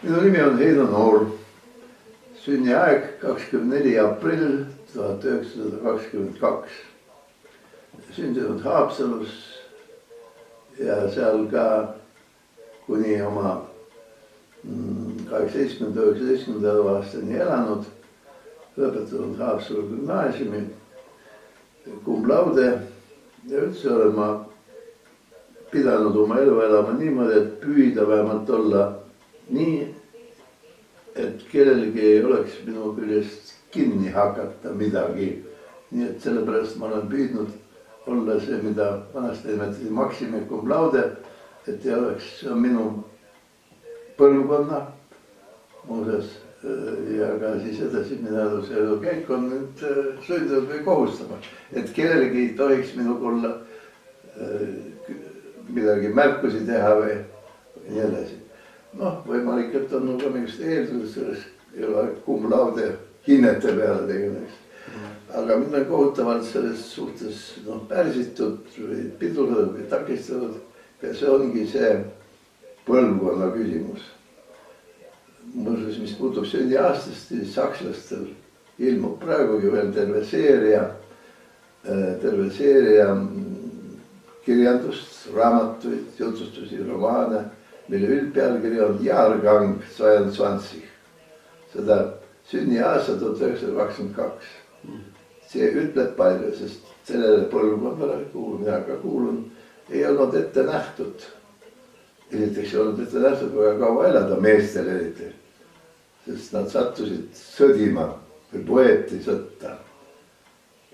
Minu nimi on Heino Noor. Sünniaeg 24. aprill 1922. Sündinud Haapsalus ja seal ka kuni oma 18-19 aastani elanud, lõpetanud Haapsalu gümnaasiumi, cum laude ja üldse olen ma pidanud oma elu elama niimoodi, et püüda vähemalt olla nii, et kellelgi ei oleks minu küljest kinni hakata midagi. Nii et sellepärast ma olen püüdnud olla see, mida vanasti nimetati maxime cum laude, et ei oleks, see on minu põlvkonna muuseas ja ka siis edasi minevus elu käik on nüüd sundinud või kohustama, et kellelgi ei tohiks minuga olla midagi märkusi teha või nii edasi. Noh, võimalik, et on ka mingist eeldusest selles cum laude hinnete peale tegemaks. Aga mind on kohutavalt selles suhtes pärsitud või pidurdatud või takistatud ja see ongi see põlvkonna küsimus. Muuseas, mis puutub sünniaastast, siis sakslastel ilmub praegugi veel terve seeria kirjandust, raamatuid, jutustusi, romaane, mille üldpealkiri on Jahrgang 22. Seda sünniaasta 1922. See ütleb palju, sest sellele põlvkonnale, kuhu mina ka kuulun, ei olnud ette nähtud. Esiteks ei olnud ette nähtud väga kaua elada meestel eriti, sest nad sattusid sõdima või poeti sõtta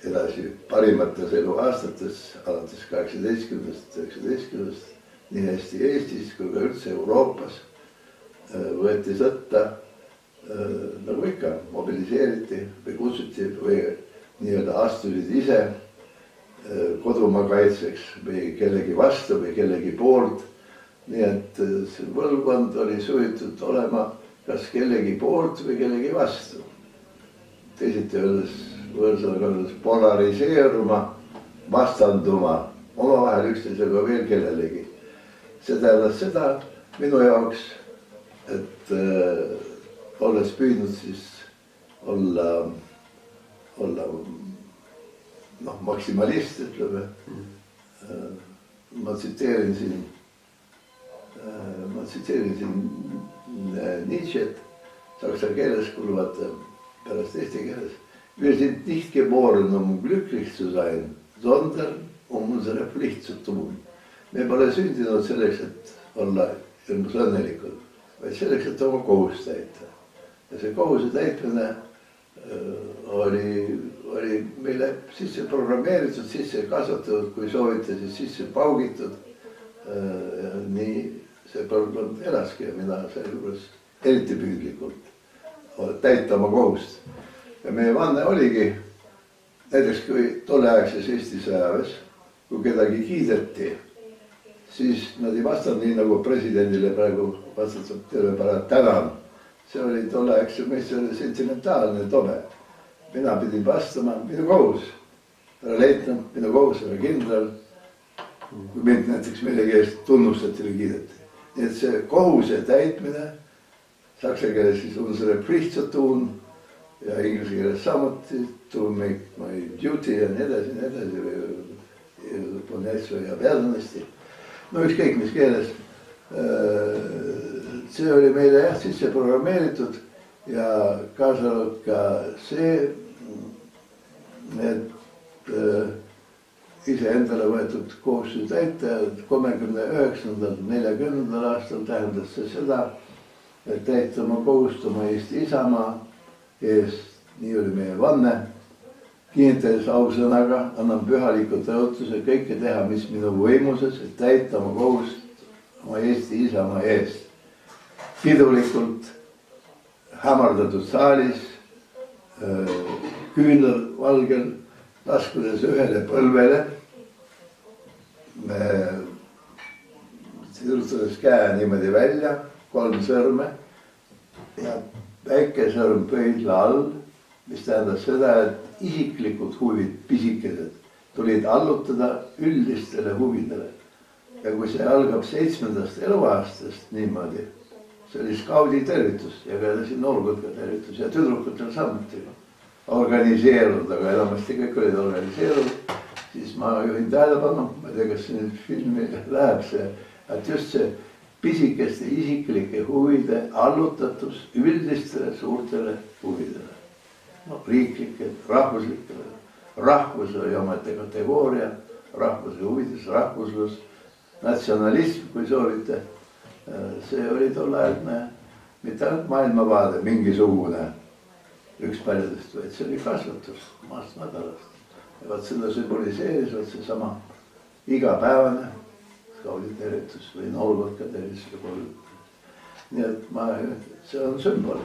edasi parimates eluaastates, alates 18-19, nii hästi Eestis kui ka üldse Euroopas võeti sõtta, nagu ikka, mobiliseeriti või kutsuti või nii-öelda astusid ise kodumaa kaitseks või kellegi vastu või kellegi poolt. Nii et see põlvkond oli suhitud olema kas kellegi poolt või kellegi vastu. Teisiti öeldes, võõrsõnaga öeldes polariseeruma, vastanduma, omavahel üksteisega veel kellelegi. See tähendas seda minu jaoks, et olles püüdnud siis olla maksimalist, ütleme. Ma tsiteerin siin Nietzsche't, saksa keeles kuuluvate pärast eesti keeles. Wir sind nicht geboren, glücklich zu sein, sondern unsere Pflicht zu tun. Me pole sündinud selleks, et olla ilmus õnnelikud, vaid selleks, et oma kohust täita. Ja see kohuse täitmine oli meile sisse programmeeritud, sisse kasvatatud, kui soovite, siis sisse paugitud. Nii see põlvkond elaski ja mina sealjuures eriti püüdlikult täita oma kohust. Ja meie vanne oligi, näiteks kui tolleaegses Eesti sõjaväes, kui kedagi kiideti, siis nad ei vastanud nii nagu presidendile praegu vastatud terve pärast tänan. See oli tolleaegse meistele sentimentaalne tobe. Mina pidin vastama, minu kohus, härra leitnant, minu kohus, härra kindral, kui mind näiteks millegi eest tunnustati või kiideti. Nii et see kohuse täitmine, saksa keeles siis unsere Pflicht zu tun ja inglise keeles samuti to make my duty ja nii edasi, ja peadamesti. No ükskõik mis keeles. See oli meile jah sisse programmeeritud ja kaasa ka see, et iseendale võetud kohustuse täita 39-40 aastal tähendas see seda, et täita oma kohust oma Eesti isamaa eest, nii oli meie vanne, kinnitades ausõnaga, annan pühaliku tõotuse kõike teha, mis minu võimuses, et täita oma kohust oma Eesti isamaa eest. Pidulikult hämardatud saalis, küünlavalgel, laskudes ühele põlvele, sirutades käe niimoodi välja, 3 sõrme ja väike sõrm pöidla all, mis tähendas seda, et isiklikud huvid, pisikesed, tulid allutada üldistele huvidele. Ja kui see algab 7. eluaastast niimoodi, see oli skaudi tervitus ja ka siin noorkotka tervitus ja tüdrukutel samuti organiseerunud, aga enamasti kõik olid organiseerunud. Siis ma juhin tähelepanu, ma ei tea, kas see nüüd filmi läheb see, et just see pisikeste isiklike huvide allutatus üldistele suurtele huvidele. No, riiklikele, rahvuslikele, rahvus oli omate kategooria, rahvuse huvides, rahvuslus, natsionalism, kui soovite. See oli tolleaegne mitte ainult maailmavaade, mingisugune üks paljudest, vaid see oli kasvatus maast madalast. Ja vaat seda sümboliseeris vaat see sama igapäevane skaudi tervitus või noorkotka tervitus või kolm. Nii et see on sümbol,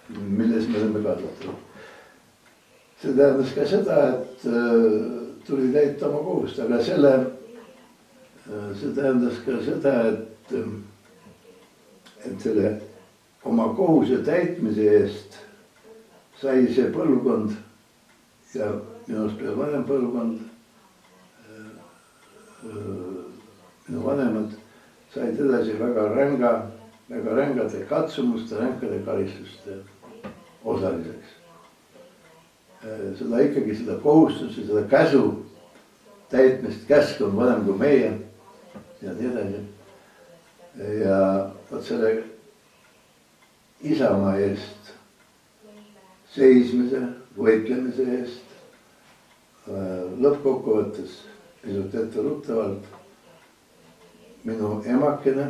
milles me oleme kasvatatud. See tähendas ka seda, et tuli täita oma kohust, aga see tähendas ka seda, et selle oma kohuse täitmise eest sai see põlvkond ja minust veel vanem põlvkond, minu vanemad said edasi väga rängade katsumuste, ränkade karistuste osaliseks. Seda ikkagi, seda kohustusi, seda käsu täitmist, käsk on vanem kui meie ja nii edasi. Ja vaat selle isamaa eest seismise, võitlemise eest lõppkokkuvõttes pisut etteruttavalt minu emakene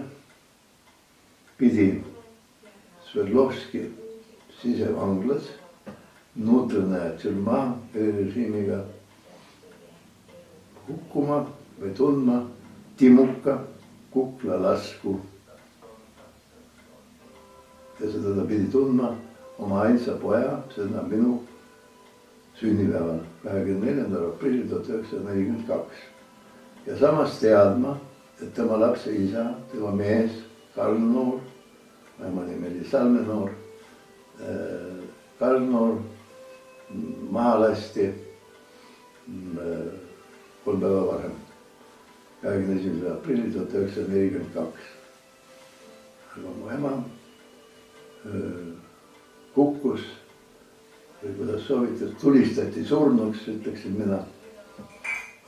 pidi Sverdlovski sisevanglas внутренняя тюрьма režiimiga hukkuma või tundma timuka kuklalasku. Ja seda ta pidi tundma oma ainsa poja, seda minu sünnipäeval 24. aprillil 1942. Ja samas teadma, et tema lapse isa, tema mees, Karl Noor, ema nimi oli Salme Noor, Karl Noor maha lasti 3 päeva varem, 21. aprillil 1942. Aga mu ema kukkus või kuidas soovitud, tulistati surnuks, ütleksin mina,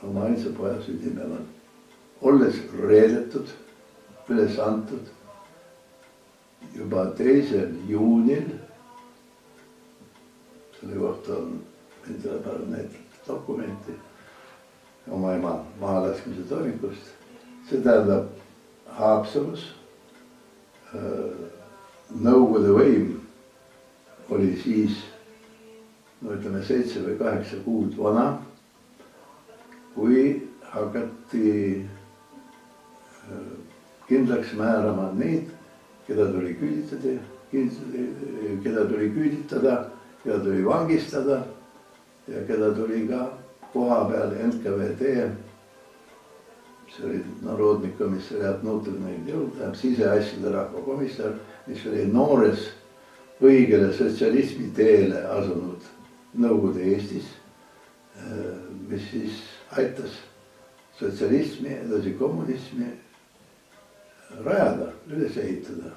oma ainsa poja sünnipäeval, olles reedetud, üles antud juba 2. juunil. Selle kohta on endale pärast näidatud dokumenti oma ema mahalaskmise toimikust. See tähendab Haapsalus Nõukogude võim oli siis, no ütleme 7 või 8 kuud vana, kui hakati kindlaks määrama neid, keda tuli küüditada, keda tuli vangistada ja keda tuli ka koha peal NKVD, see oli Narodnik komissariat Nutrinaid jõud, siseasjade rahvakomissar, mis oli noores õigele sotsialismi teele asunud Nõukogude Eestis, mis siis aitas sotsialismi, edasi kommunismi rajada, üles ehitada.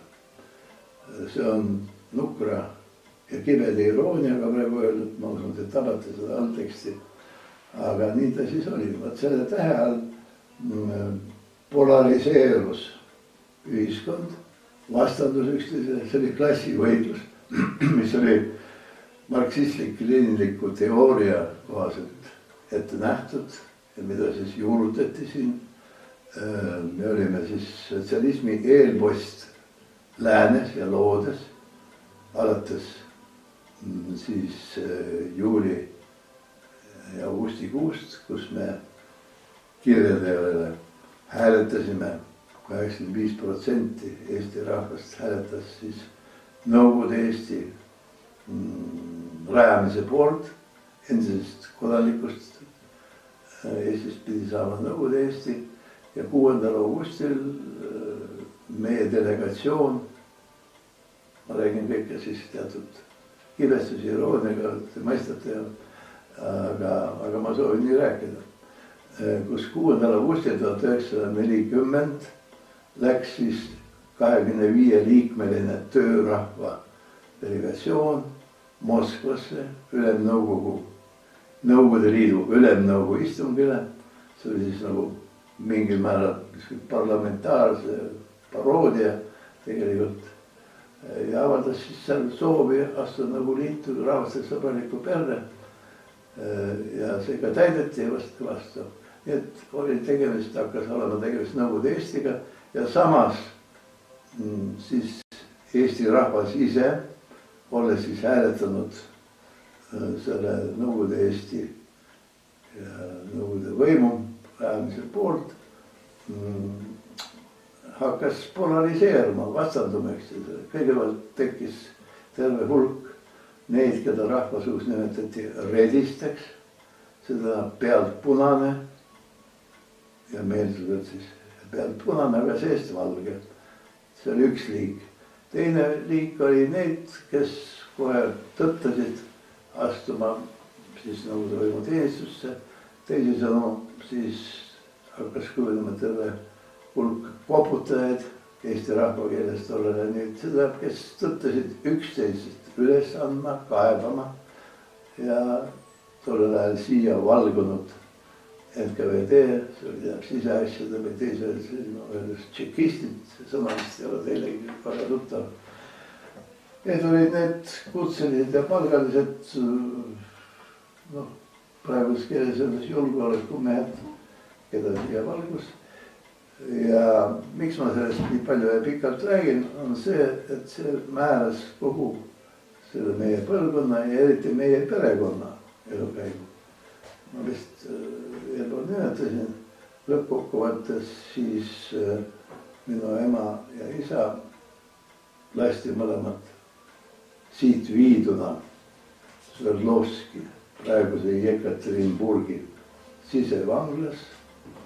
See on nukra ja kibede irooniaga praegu öeldud, ma usun, et tabate seda allteksti. Aga nii ta siis oli. Vaat selle tähe all polariseerus ühiskond, vastandus üksteisele, see oli klassivõitlus, mis oli marksistlik-leninliku teooria kohaselt ette nähtud ja mida siis juurutati siin. Me olime siis sotsialismi eelpost läänes ja loodes alates siis juuli ja augustikuust, kus me kirjateele hääletasime, 85% Eesti rahvast hääletas siis Nõukogude Eesti rajamise poolt, endisest kodanikust Eestist pidi saama Nõukogude Eesti ja 6. augustil meie delegatsioon, ma räägin kõike siis teatud kibestusi irooniaga, te mõistate, aga ma soovin nii rääkida, kus 6. augustil 1940 läks siis 25-liikmeline töörahva delegatsioon Moskvasse Ülemnõukogu, Nõukogude Liidu Ülemnõukogu istungile. See oli siis nagu mingil määral parlamentaarse paroodia tegelikult ja avaldas siis seal soovi astuda nagu liitu rahvastesõbralikku perre ja see ka täideti vastu. Nii et oli tegemist, hakkas olema tegemist Nõukogude Eestiga ja samas siis Eesti rahvas ise, olles siis hääletanud selle Nõukogude Eesti ja Nõukogude võimu rajamise poolt, hakkas polariseeruma, vastanduma. Kõigepealt tekkis terve hulk neid, keda rahvasuus nimetati redisteks, seda pealt punane ja meelsused siis pealt punane, aga seest valge. See oli üks liik. Teine liik oli neid, kes kohe tõttasid astuma siis Nõukogude võimu teenistusse. Teisisõnu siis hakkas kujunema terve hulk koputajaid Eesti rahvakeeles tollele. Nüüd seda, kes tõttasid üksteisest üles andma, kaebama ja tollel ajal siia valgunud NKVD, see oli siseasjade või teised tšekistid, see sõna vist ei ole teilegi väga tuttav. Need olid need kutselised ja palgalised, praeguses keeles öeldes julgeolekumehed, keda siia valgus. Ja miks ma sellest nii palju ja pikalt räägin, on see, et see määras kogu selle meie põlvkonna ja eriti meie perekonna elukäigu. Ma vist eelpool nimetasin, lõppkokkuvõttes siis minu ema ja isa lasti mõlemad siit viiduna Sverdlovski, praeguse Jekaterinburgi sisevanglas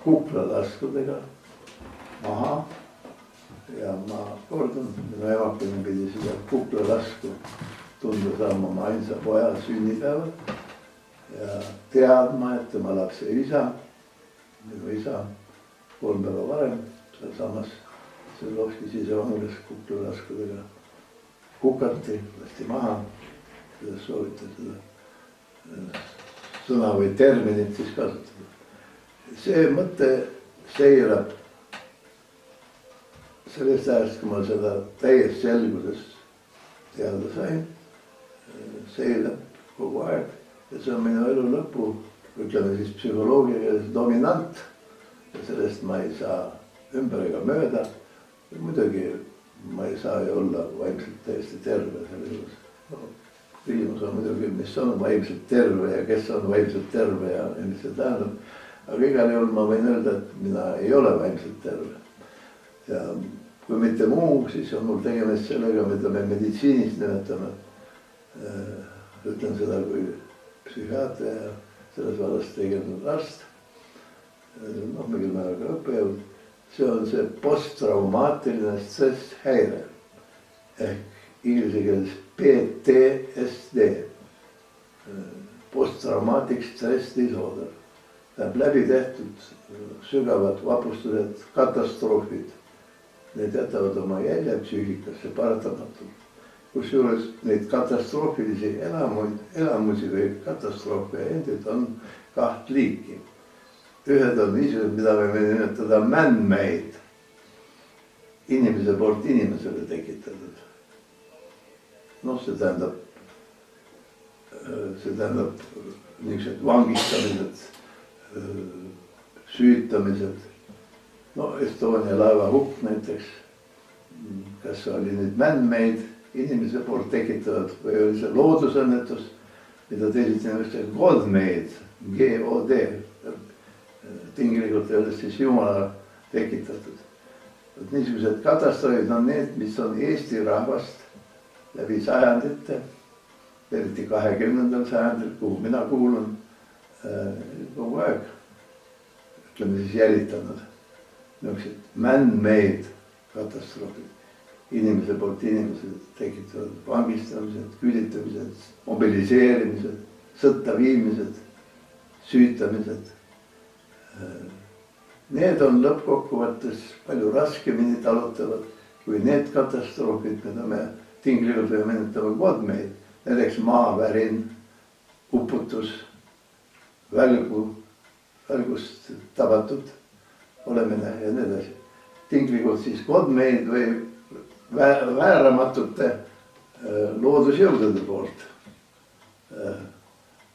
kuklalaskudega maha. Ja ma kordan, minu emakene pidi seda kuklalasku tunda saama oma ainsa poja sünnipäeval ja teadma, et tema lapse isa, minu isa, 3 päeva varem samas Sverdlovski sisevanglas kuklalaskudega kukati, lasti maha, kuidas soovite seda sõna või terminit siis kasutada. See mõte seirab sellest ajast, kui ma seda täies selguses teada sain, seirab kogu aeg ja see on minu elu lõpu, ütleme siis psühholoogia keeles dominant ja sellest ma ei saa ümber ega mööda. Ja muidugi ma ei saa ju olla vaimselt täiesti terve selle juures. Küsimus on muidugi, mis on vaimselt terve ja kes on vaimselt terve ja mis see tähendab. Aga igal juhul ma võin öelda, et mina ei ole vaimselt terve. Ja kui mitte muu, siis on mul tegemist sellega, mida me meditsiinis nimetame. Ütlen seda kui psühhiaater ja selles vallas tegelenud arst. Mingil määral ka õppejõud. See on see posttraumaatiline stresshäire ehk inglise keeles PTSD, posttraumatic stress disorder. Tähendab läbi tehtud sügavad vapustused, katastroofid. Need jätavad oma jälje psüühikasse paratamatult. Kusjuures neid katastroofilisi elamusi või katastroofe endid on 2 liiki. Ühed on niisugused, mida me võime nimetada man-made, inimese poolt inimesele tekitatud. See tähendab niisugused vangistamised, süütamised. Estonia laeva hukk näiteks, kas oli nüüd man-made, inimese poolt tekitatud või oli see loodusõnnetus, mida teised nimetatakse God-made, G-O-D, tinglikult öeldes siis Jumala tekitatud. Niisugused katastroofid on need, mis on Eesti rahvast läbi sajandite, eriti 20. sajandil, kuhu mina kuulun, kogu aeg, ütleme siis jälitanud. Niisugused man-made katastroofid, inimese poolt inimesed tekitavad vangistamised, külitamised, mobiliseerimised, sõtta viimised, süütamised. Need on lõppkokkuvõttes palju raskemini talutavad kui need katastroofid, mida me tinglikult võime nimetama kodmeid, näiteks maavärin, uputus, välgust tabatud olemine ja nii edasi. Tinglikult siis kodmeid või vääramatute loodusjõudude poolt.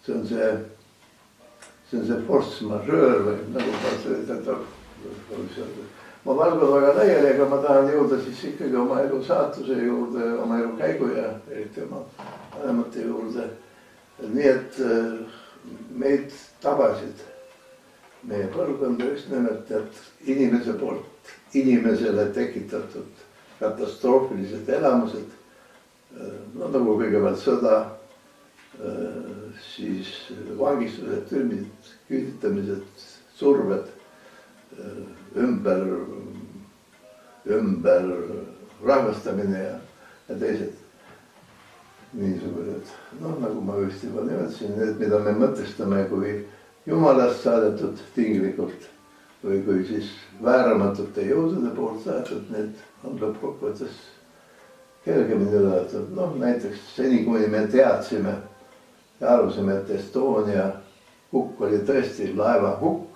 See on see force majeure või nagu ta seda. Ma valgun väga laiali, aga ma tahan jõuda siis ikkagi oma elu saatuse juurde, oma elu käigu ja eriti oma vanemate juurde. Nii et meid tabasid meie põlvkonda just nimelt, et inimese poolt inimesele tekitatud katastroofilised elamused, no nagu kõigepealt sõda, siis vangistused, türmid, küüditamised, surved, ümber rahvastamine ja teised niisugused, noh nagu ma just juba nimetasin, need, mida me mõtestame kui Jumalast saadetud tinglikult või kui siis vääramatute jõudude poolt saadetud, need on lõppkokkuvõttes kergemini ületatud. Noh, näiteks seni, kuni me teadsime ja arvasime, et Estonia hukk oli tõesti laeva hukk,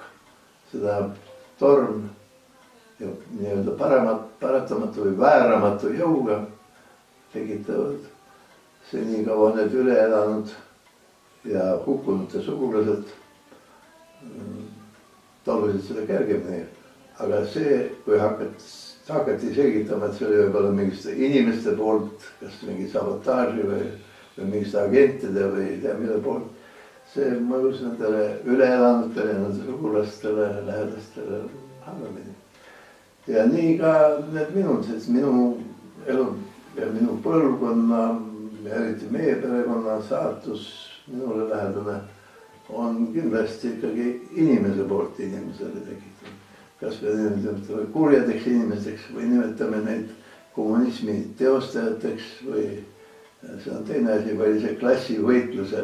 seda torm ja nii-öelda paratamatu või vääramatu jõuga tekitavad senikaua need üle elanud ja hukkunute sugulased talvisid seda kergemini. Aga see, kui hakati selgitama, et see oli võib-olla mingiste inimeste poolt, kas mingi sabotaaži või mingiste agentide või tea mille poolt, see mõjus nendele üle elanutele ja nende sugulastele, lähedastele halvemini. Ja nii ka need minu elu ja minu põlvkonna, eriti meie perekonna saatus minule lähedane on kindlasti ikkagi inimese poolt inimesele tekitatud. Kas me nimetame kurjadeks inimesteks või nimetame neid kommunismi teostajateks või see on teine asi, või see klassivõitluse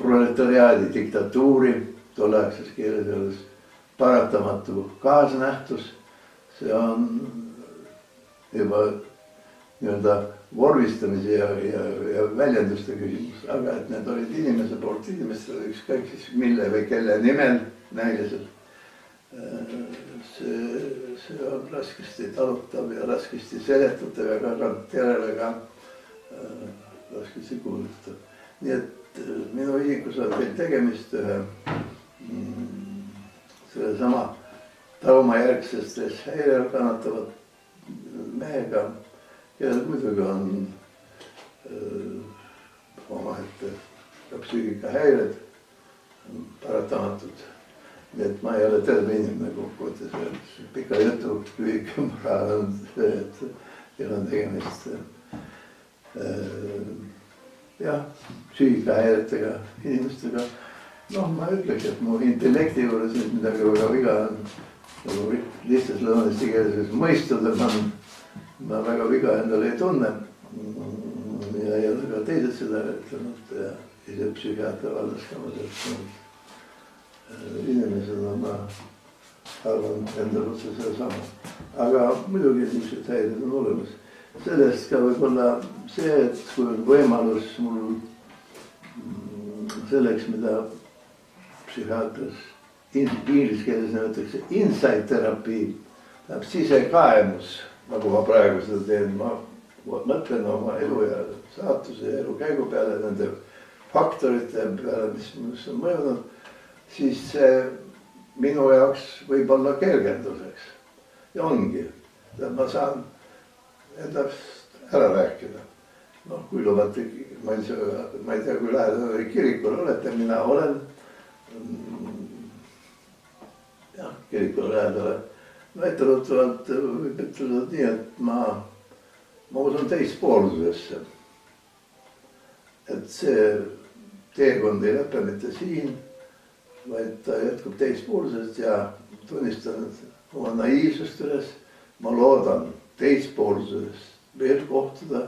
proletariaadi diktatuuri, tolleaegses keeles öeldes paratamatu kaasnähtus, see on juba nii-öelda vormistamise ja väljenduste küsimus, aga et need olid inimese poolt inimestele ükskõik siis mille või kelle nimel näiliselt. See on raskesti talutav ja raskesti seletatav ja ka järele ka raskesti kuulutav. Nii et minu isikus on veel tegemist ühe selle sama traumajärgsestes häirel kannatavat mehega, kellel muidugi on omaette psüühikahäired, paratamatud. Nii et ma ei ole terve inimene kokkuvõttes, pika jutu lühike moraal on see, et kell on tegemist psüühikahäiretega inimestega. Noh, ma ütleks, et mu intellekti juures nüüd midagi väga viga on, nagu lihtsas lõunasti keeles mõistuda, ma väga viga endale ei tunne. Ja ka teised seda ütlenud ja ise psühhiaatri vallas ka ma tõestanud. Inimesena ma arvan endale otse seda sama. Aga muidugi niisugused häired on olemas. Sellest ka võib-olla see, et kui on võimalus mul selleks, mida psühhiaatris inglise keeles nimetatakse insight terapii, tähendab sisekaemus, nagu ma praegu seda teen, ma mõtlen oma elu ja saatuse ja elu käigu peale, nende faktorite peale, mis minust on mõjunud, siis minu jaoks võib olla kergenduseks. Ja ongi, ma saan endast ära rääkida. Noh, kui lubate, ma ei tea, kui lähedal kirikul olete, mina olen kirikul lähedale. No etteruttavalt võib ütelda nii, et ma usun teispoolsusesse. Et see teekond ei lõpe mitte siin, vaid ta jätkub teispoolsusest ja tunnistan oma naiivsust üles. Ma loodan teispoolsusest veel kohtuda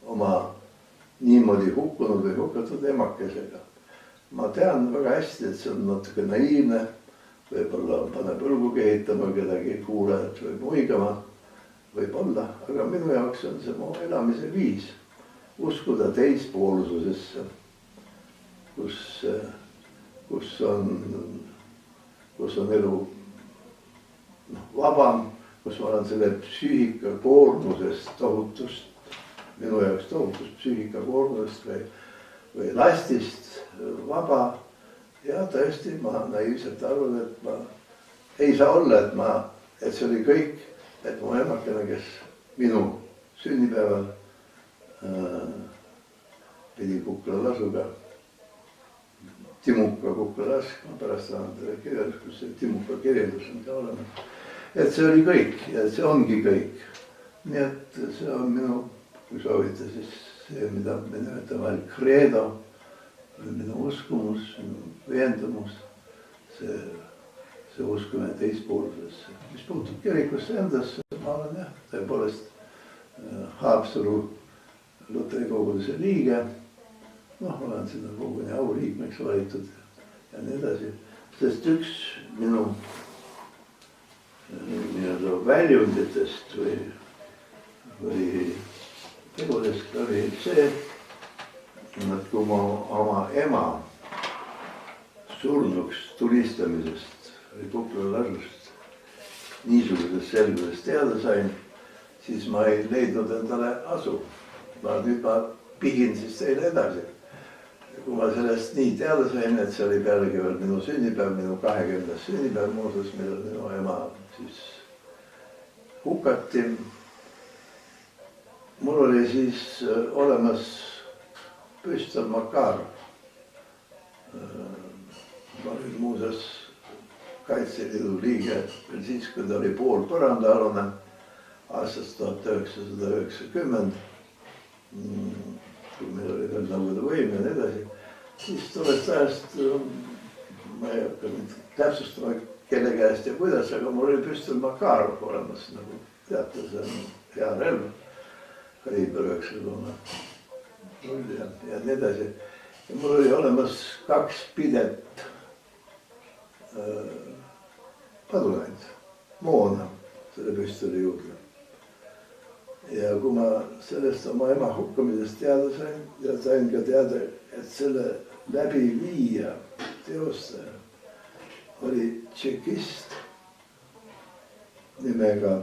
oma niimoodi hukkunud või hukatud emakesega. Ma tean väga hästi, et see on natuke naiivne, võib-olla paneb õlgu kehitama kedagi kuulajat või muigama, võib-olla, aga minu jaoks on see mu elamise viis. Uskuda teispoolsusesse, kus on elu vabam, kus ma olen selle psüühika koormusest tohutust, minu jaoks tohutust psüühika koormusest või lastist vaba. Ja tõesti, ma naiivselt arvan, et ma ei saa olla, et see oli kõik, et mu emakene, kes minu sünnipäeval pidi Kukla-Lasuga Timuka Kukla-Lask, ma pärast tahan teile kirjeldus, kus see Timuka kirjeldus on ka olemas. Et see oli kõik ja see ongi kõik. Nii et see on minu, kui soovite, siis see, mida me nimetame credo, minu uskumus, minu veendumus, see uskumine teispoolsusesse. Mis puutub kirikusse endasse, ma olen jah, tõepoolest Haapsalu Luteri koguduse liige, olen sinna koguni auliikmeks valitud ja nii edasi, sest üks minu väljunditest või tegudest oli see, et kui ma oma ema surnuks tulistamisest või Kukla-Lasust niisugusest selgusest teada sain, siis ma ei leidnud endale asu. Nüüd ma pihin siis teile edasi. Kui ma sellest nii teada sain, et see oli pealegi veel minu sünnipäev, minu 20. sünnipäev muuseas, millal minu ema siis hukati. Mul oli siis olemas Püstol Makarov. Ma olin muuseas Kaitseliidu liige veel siis, kui ta oli pool põrandaalune aastast 1990. Kui meil oli veel Nõukogude võim ja nii edasi, siis tollest ajast, ma ei hakka nüüd täpsustama kelle käest ja kuidas, aga mul oli Püstol Makarov olemas, nagu teate, see on hea relv, kaliiber 9,0 ja nii edasi. Ja mul oli olemas 2 pidet padruneid, moona selle püstoli juurde. Ja kui ma sellest oma ema hukkamisest teada sain ja sain ka teada, et selle läbiviija teostaja oli tšekist nimega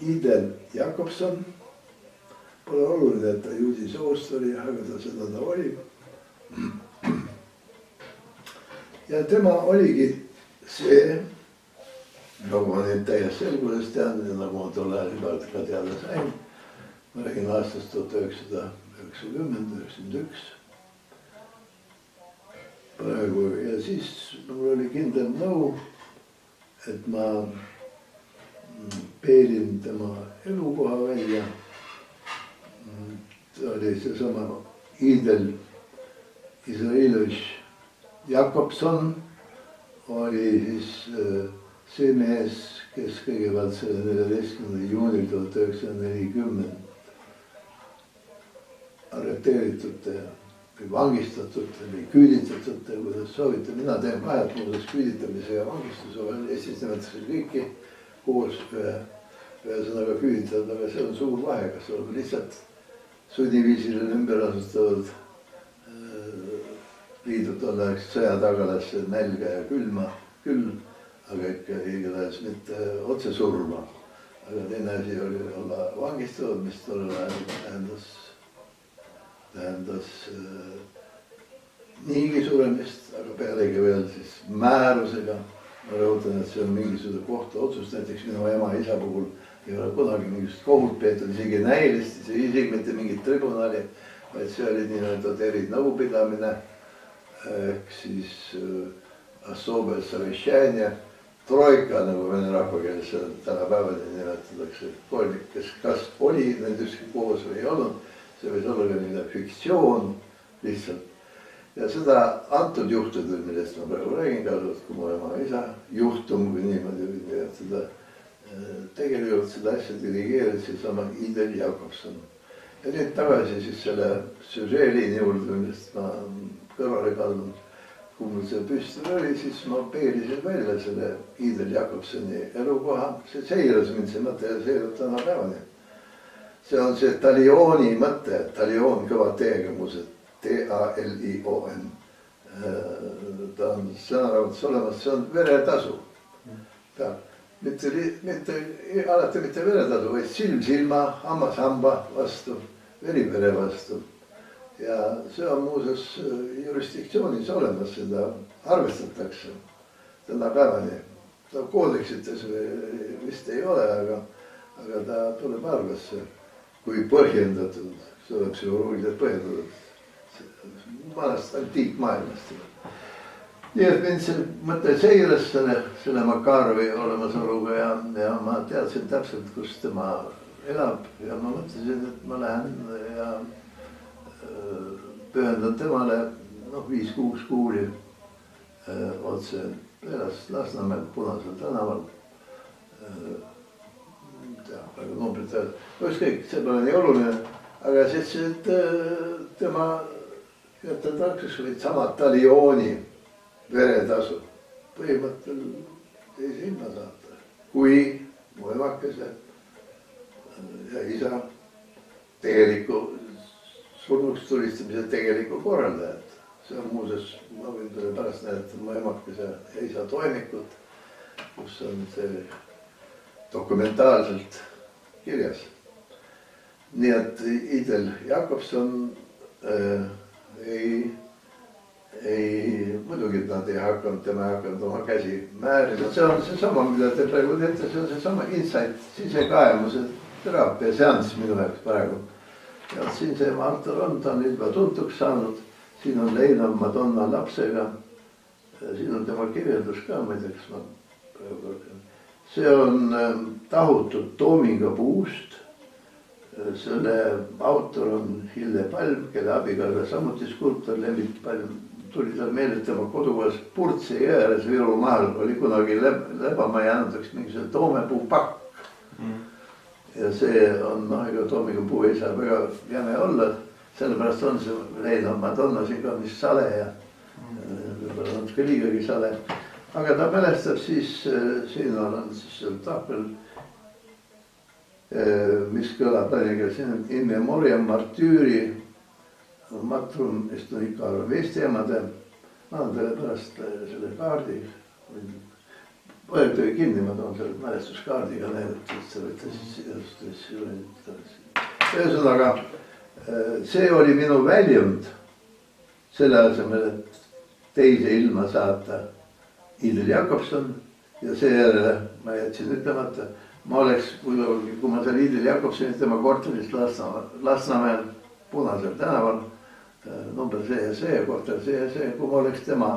Idel Jakobson. Pole oluline, et ta juudi soost oli, aga seda ta oli. Ja tema oligi see, nagu ma nüüd täies selguses tean ja nagu ma tolle ajal juba ka teada sain, ma räägin aastast 1990-91. Praegu ja siis mul oli kindel nõu, et ma peelin tema elukoha välja. See oli seesama Idel Izraelovitš Jakobson oli siis see mees, kes kõigepealt selle 14. juunil 1940 arreteeritute või vangistatute või küüditatute, kuidas soovite. Mina teen vahet muudes küüditamise ja vangistuse vahel. Eestis nimetatakse kõiki koos ühe sõnaga küüditada, aga see on suur vahe, kas on lihtsalt sunniviisile ümber asustavad liidud tolleaegse sõjatagalasse nälga ja külma küll, aga ikka igatahes mitte otse surma. Aga teine asi oli olla vangistatud, mis tollel ajal tähendas niigi suremist, aga pealegi veel siis määrusega. Ma rõhutan, et see on mingisugune kohtuotsus, näiteks minu ema isa puhul ei ole kunagi mingisugust kohut peetud, isegi näilisti, see isegi mitte mingit tribunali, vaid see oli nii-öelda erinõupidamine ehk siis особое совещание, trojka, nagu vene rahvakeeles tänapäevani nimetatakse, kolmik, kes kas oli nendest koos või ei olnud, see võis olla ka niisugune fiktsioon lihtsalt. Ja seda antud juhtudel, millest ma praegu räägin, kaasavad kui mu ema isa juhtum või niimoodi võin teada, tegelikult seda asja dirigeeris seesama Idel Jakobson. Ja nüüd tagasi siis selle süžeeliini juurde, millest ma kõrvale kaldun. kui mul see püstel oli, siis ma peilisin välja selle Idel Jakobsoni elukoha. See seiras mind see mõte ja seirab täna päevani. See on see taliooni mõte, talioon kõva T-ga muuseas, T-A-L-I-O-N. Ta on sõnaraamatus olemas, see on veretasu. Mitte alati mitte veretasu, vaid silm silma, hammas hamba vastu, veri vere vastu. Ja see on muuseas jurisdiktsioonis olemas, seda arvestatakse täna päevani. Ta koodeksites vist ei ole, aga ta tuleb arvesse, kui põhjendatud, see on psühholoogiliselt põhjendatud. Vanast antiikmaailmast. Nii et mind see mõte seiras selle Makarovi olemasoluga ja ma teadsin täpselt, kus tema elab ja ma mõtlesin, et ma lähen ja pühendan temale 5-6 kuuli otse elas Lasnamäel Punasel tänaval. Aga numbrid veel. Ükskõik, see pole nii oluline, aga siis tema jätta taksus olid samad taliooni veretasu. Põhimõttel teise ilma saata. Kui mu emakese ja isa tegeliku surnuks tulistamise tegeliku korraldajat. See on muuseas, ma võin teile pärast näidata mu emakese ja isa toimikut, kus on see dokumentaalselt kirjas. Nii et Idel Jakobson muidugi nad ei hakanud, tema ei hakanud oma käsi määrida. See on see sama, mida te praegu teete, see on see sama insight, sisekaemuse teraapia seanss minu jaoks praegu. Ja siin see Artur on, ta on juba tuntuks saanud. Siin on Leila Madonna lapsega. Siin on tema kirjeldus ka, ma ei tea, kas ma praegu. See on tahutud toominga puust. Selle autor on Hille Palm, kelle abikaasa samuti skulptor Lembit Palm. Tuli tal meelde, et tema kodukohas Purtsi jõe ääres Viru maal oli kunagi lebama jäänud üks mingisugune toomepuu pakk. Ja see on, ega toominga puu ei saa väga jäme olla, sellepärast on see Leila Madonna siin ka mis sale ja võib-olla on ka liigagi sale. Aga ta mälestab siis, siin on siis seal tahvel, mis kõlab läinega, siin on in memoriam martüüri matrum estonical vestiemade. Ma olen teile pärast selle kaardi. Võetage kinni, ma toon selle mälestuskaardiga näidatud, et see võite siis ühesõnaga, see oli minu väljund selle asemel, et teise ilma saata Idel Jakobson ja seejärele ma jätsin ütlemata, ma oleks, kui ma seal Idel Jakobsoni tema korterist Lasnamäel Punasel tänaval, number see ja see, korter see ja see, kui ma oleks tema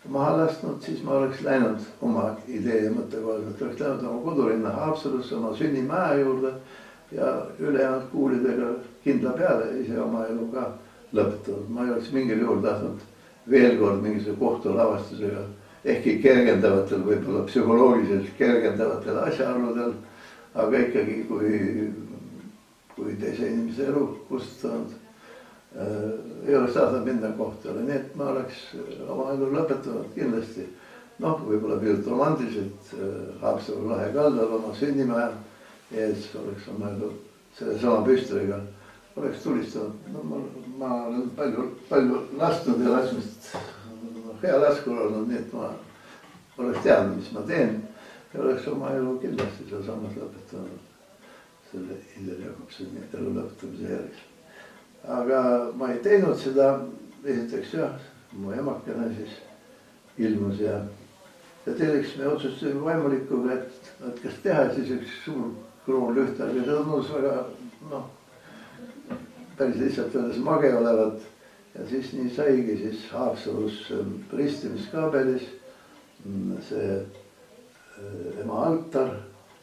maha lasknud, siis ma oleks läinud oma idee ja mõttekohaselt, oleks läinud oma kodulinna Haapsalusse, oma sünnimäe juurde ja ülejäänud kuulidega kindla peale ise oma elu ka lõpetanud. Ma ei oleks mingil juhul tahtnud veel kord mingisuguse kohtulavastusega, ehkki kergendavatel, võib-olla psühholoogiliselt kergendavatel asjaoludel, aga ikkagi kui teise inimese elu kustutanud, ei oleks tahtnud minna kohtule, nii et ma oleks oma elu lõpetanud kindlasti. Võib-olla pisut romantiliselt Haapsalu lahe kaldal oma sünnimäel ees oleks oma elu selle sama püstoliga oleks tulistanud. Ma olen palju lasknud ja laskmist hea laskur olnud, nii et ma oleks teadnud, mis ma teen ja oleks oma elu kindlasti seal samas lõpetanud selle Idel Jakobsoni elu lõpetamise järgi. Aga ma ei teinud seda, esiteks jah, mu emakene siis ilmus ja teiseks me otsustasime vaimulikuga, et kas teha siis üks suur kroonlüht, aga see tundus väga, päris lihtsalt öeldes mage olevat ja siis nii saigi siis Haapsalus ristimiskaabelis see ema altar,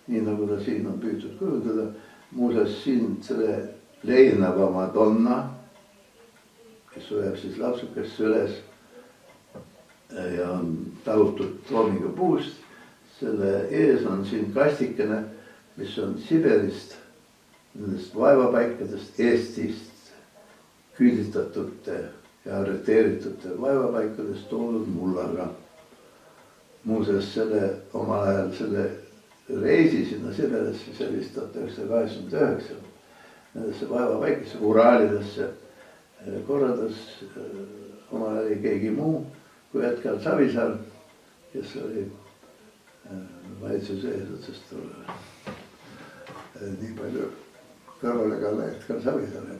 nii nagu ta siin on püütud kujundada, muuseas siin selle Leinava Madonna, kes hoiab siis lapsukest süles ja on tahutud toominga puust. Selle ees on siin kastikene, mis on Siberist, nendest vaevapaikadest, Eestist küüditatute ja arreteeritute vaevapaikadest toodud mullaga. Muuseas omal ajal selle reisi sinna Siberisse, see oli 1989, nendesse vaevapaikadesse, Uraalidesse korraldas omal ajal keegi muu kui Edgar Savisaar, kes oli valitsuse eesotsas tollele. Nii palju kõrvale ka Edgar Savisaare,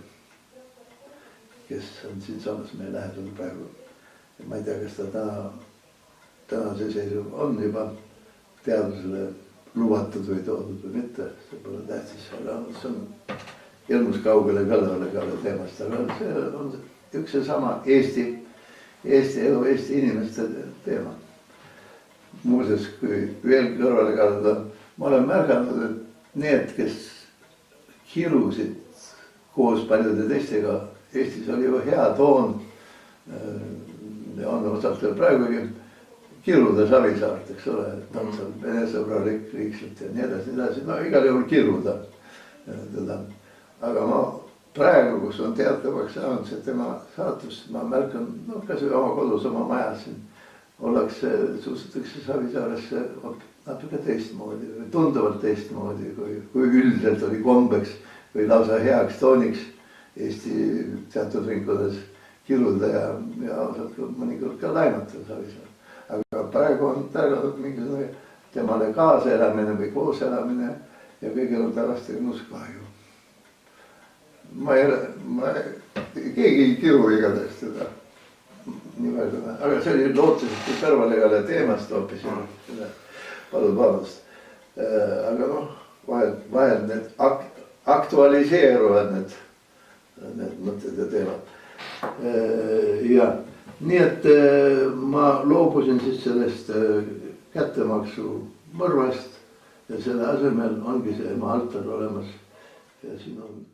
kes on siinsamas meie lähedal praegu. Ma ei tea, kas ta tänase seisu on juba teadusele lubatud või toodud või mitte, see pole tähtis, aga see on ilmus kaugele kõrvale teemast, aga see on üks ja sama Eesti elu, Eesti inimeste teema. Muuseas, kui veel kõrvale kallada, ma olen märganud, et need, kes kirusid koos paljude teistega, Eestis oli ju hea toon, on osalt veel praegugi, kiruda Savisaart, eks ole, et on seal venesõbralik liikselt ja nii edasi, no igal juhul kiruda teda. Aga ma praegu, kus on teatavaks saanud see tema saatus, ma märkan, kas või oma kodus, oma majas siin, suusatakse Savisaaresse natuke teistmoodi või tunduvalt teistmoodi, kui üldiselt oli kombeks või lausa heaks tooniks Eesti teatud ringkondades kiruda ja mõnikord ka laimata Savisaar. Aga praegu on tärganud mingisugune temale kaaselamine või kooselamine ja kõigil on pärast ennus kahju. Keegi ei kiru igatahes teda. Aga see oli lootuselt kõrvale jälle teemast hoopis. Palun vabandust. Aga vahel need aktualiseeruvad need mõtted ja teemad. Ja nii, et ma loobusin siis sellest kättemaksu mõrvast ja selle asemel ongi see ema altar olemas ja siin on